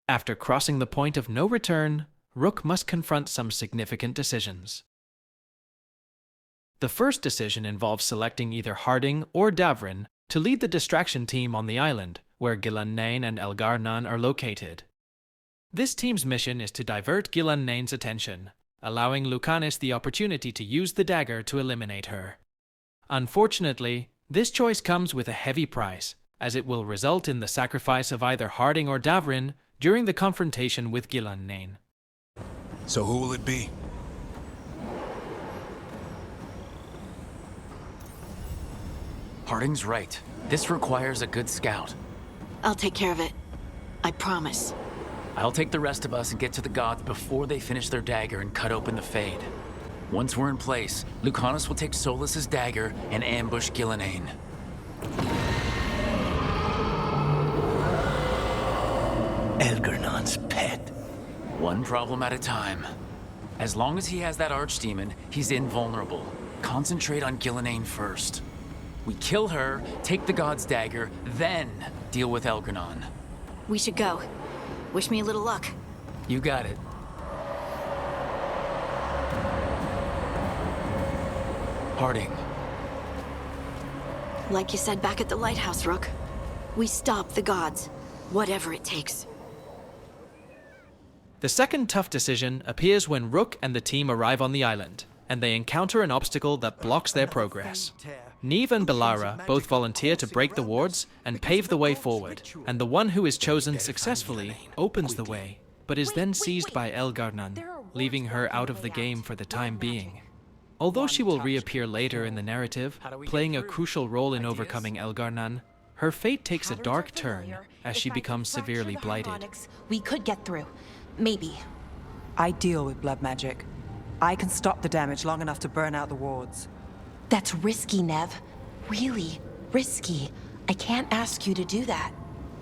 After crossing the point of no return, Rook must confront some significant decisions. The first decision involves selecting either Harding or Davrin to lead the distraction team on the island, where Ghilan'nain and Elgar'nan are located. This team's mission is to divert Ghilan'nain's attention, allowing Lucanis the opportunity to use the dagger to eliminate her. Unfortunately, this choice comes with a heavy price, as it will result in the sacrifice of either Harding or Davrin during the confrontation with Ghilan'nain. So who will it be? Harding's right. This requires a good scout. I'll take care of it. I promise. I'll take the rest of us and get to the gods before they finish their dagger and cut open the Fade. Once we're in place, Lucanis will take Solas's dagger and ambush Ghilan'nain. Elgar'nan's pet. One problem at a time. As long as he has that archdemon, he's invulnerable. Concentrate on Ghilan'nain first. We kill her, take the god's dagger, then deal with Elgar'nan. We should go. Wish me a little luck. You got it. Harding. Like you said back at the lighthouse, Rook. We stop the gods, whatever it takes. The second tough decision appears when Rook and the team arrive on the island, and they encounter an obstacle that blocks their progress. Neve and Belara both volunteer to break the wards and pave the way forward, and the one who is chosen successfully opens the way, but is then seized by Elgar'nan, leaving her out of the game for the time being. Although she will reappear later in the narrative, playing a crucial role in overcoming Elgar'nan, her fate takes a dark turn as she becomes severely blighted. We could get through. Maybe. I deal with blood magic. I can stop the damage long enough to burn out the wards. That's risky, Nev. Really risky. I can't ask you to do that.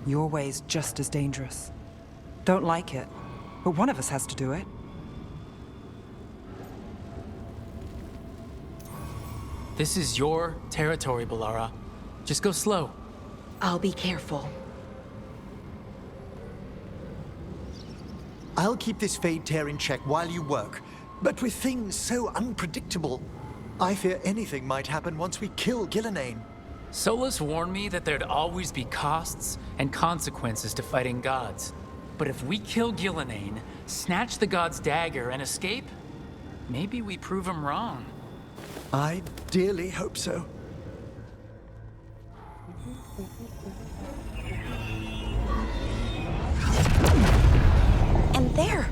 Your way's just as dangerous. Don't like it, but one of us has to do it. This is your territory, Belara. Just go slow. I'll be careful. I'll keep this Fade tear in check while you work, but with things so unpredictable, I fear anything might happen once we kill Ghilan'nain. Solas warned me that there'd always be costs and consequences to fighting gods. But if we kill Ghilan'nain, snatch the god's dagger, and escape, maybe we prove him wrong. I dearly hope so. And there.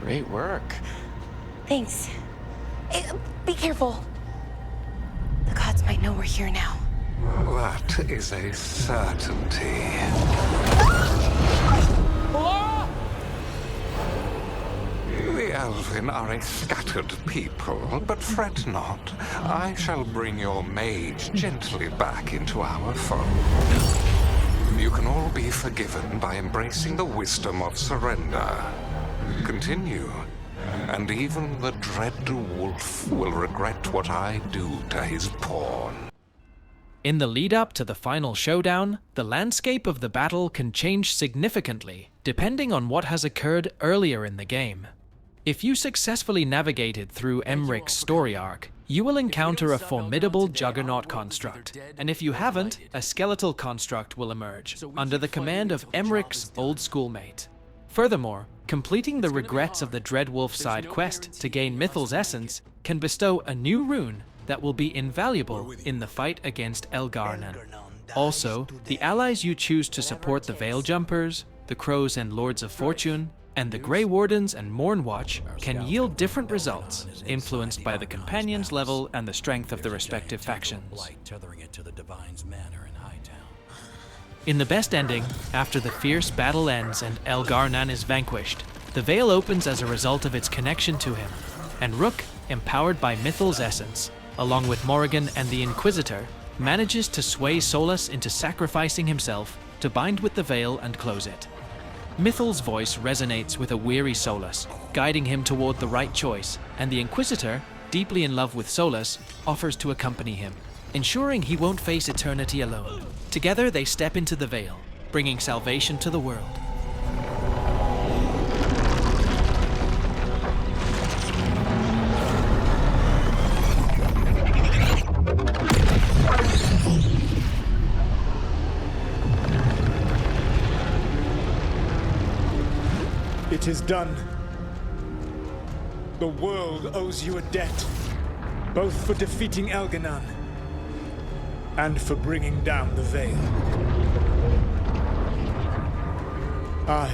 Great work. Thanks. Be careful. The gods might know we're here now. That is a certainty. The Elven are a scattered people, but fret not. I shall bring your mage gently back into our fold. You can all be forgiven by embracing the wisdom of surrender. Continue, and even the dread wolf will regret what I do to his pawn. In the lead-up to the final showdown, the landscape of the battle can change significantly, depending on what has occurred earlier in the game. If you successfully navigated through Emmeric's story arc, you will encounter a formidable juggernaut construct, and if you haven't, a skeletal construct will emerge, under the command of Emmeric's old schoolmate. Furthermore, completing the regrets of the Dreadwolf side quest to gain Mythal's essence can bestow a new rune that will be invaluable in the fight against Elgar'nan. Also, the allies you choose to support the Veil Jumpers, the Crows and Lords of Fortune, and the Grey Wardens and Mournwatch can yield different results, influenced by the companions' level and the strength of the respective factions. In the best ending, after the fierce battle ends and Elgar'nan is vanquished, the Veil opens as a result of its connection to him, and Rook, empowered by Mythal's essence, along with Morrigan and the Inquisitor, manages to sway Solas into sacrificing himself to bind with the Veil and close it. Mythal's voice resonates with a weary Solas, guiding him toward the right choice, and the Inquisitor, deeply in love with Solas, offers to accompany him, ensuring he won't face eternity alone. Together they step into the Veil, bringing salvation to the world. It is done. The world owes you a debt, both for defeating Elgar'nan and for bringing down the Veil. I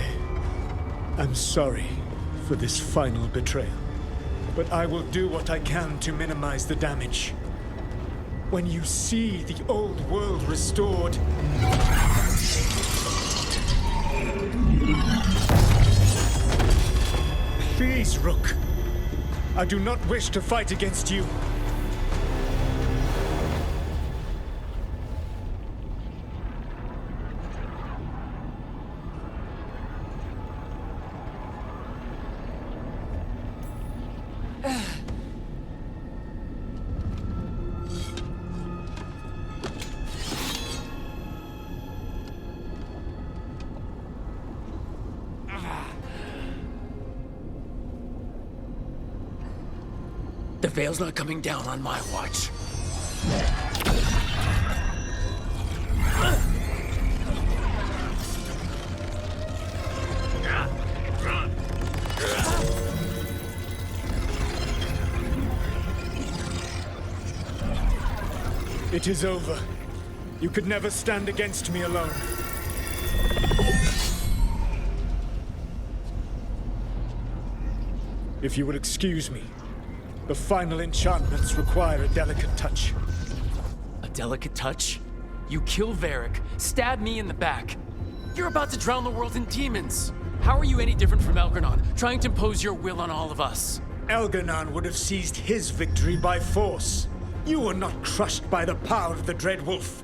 am sorry for this final betrayal, but I will do what I can to minimize the damage. When you see the old world restored, please, Rook. I do not wish to fight against you. The Veil's not coming down on my watch. It is over. You could never stand against me alone. If you will excuse me, the final enchantments require a delicate touch. A delicate touch? You kill Varric, stab me in the back. You're about to drown the world in demons. How are you any different from Elgar'nan, trying to impose your will on all of us? Elgar'nan would have seized his victory by force. You were not crushed by the power of the Dread Wolf.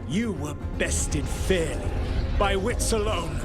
You were bested fairly, by wits alone.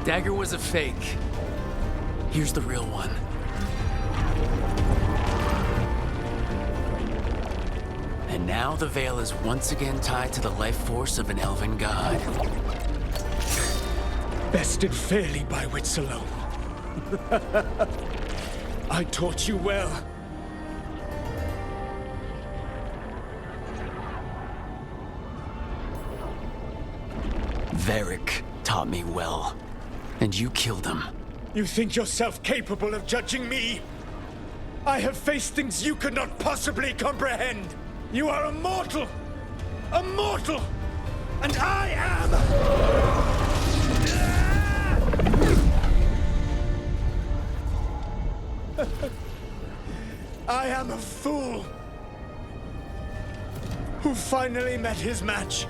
Dagger was a fake. Here's the real one. And now the Veil is once again tied to the life force of an elven god. Bested fairly by wits alone. I taught you well. Varric taught me well. And you killed him. You think yourself capable of judging me? I have faced things you could not possibly comprehend. You are a mortal! A mortal! And I am... I am a fool who finally met his match.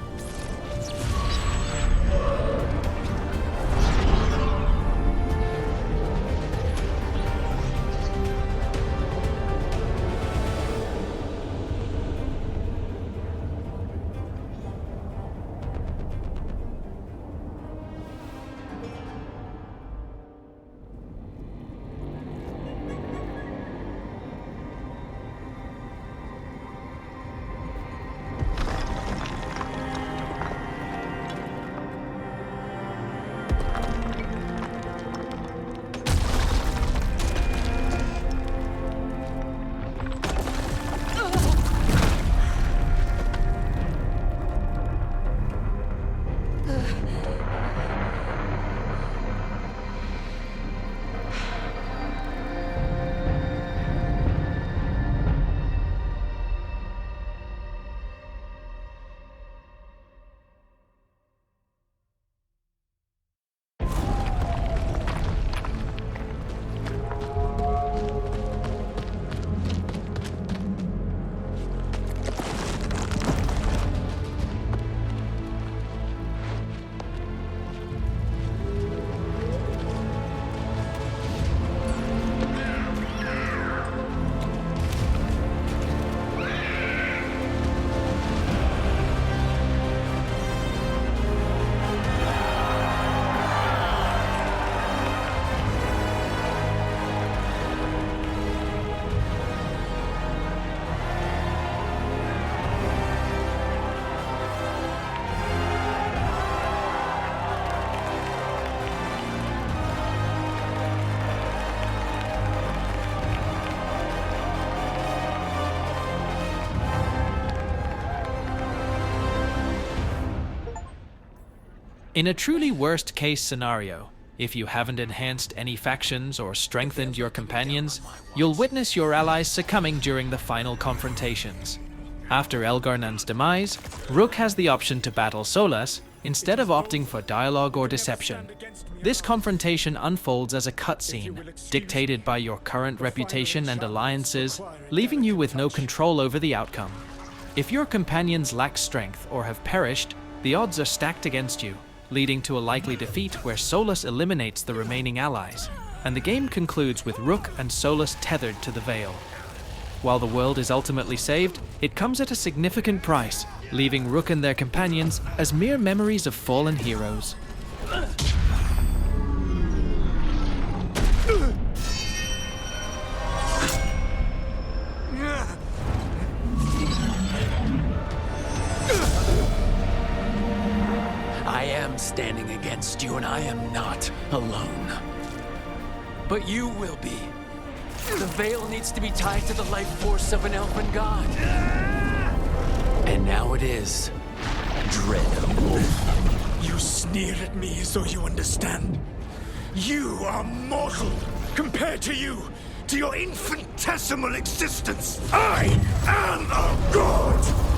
In a truly worst-case scenario, if you haven't enhanced any factions or strengthened your companions, you'll witness your allies succumbing during the final confrontations. After Elgar'nan's demise, Rook has the option to battle Solas instead of opting for dialogue or deception. This confrontation unfolds as a cutscene, dictated by your current reputation and alliances, leaving you with no control over the outcome. If your companions lack strength or have perished, the odds are stacked against you, leading to a likely defeat where Solas eliminates the remaining allies, and the game concludes with Rook and Solas tethered to the Veil. While the world is ultimately saved, it comes at a significant price, leaving Rook and their companions as mere memories of fallen heroes. I am standing against you, and I am not alone. But you will be. The veil needs to be tied to the life force of an elven god. And now it is. Dread Wolf. You sneer at me as though you understand. You are mortal compared to you, to your infinitesimal existence. I am a god!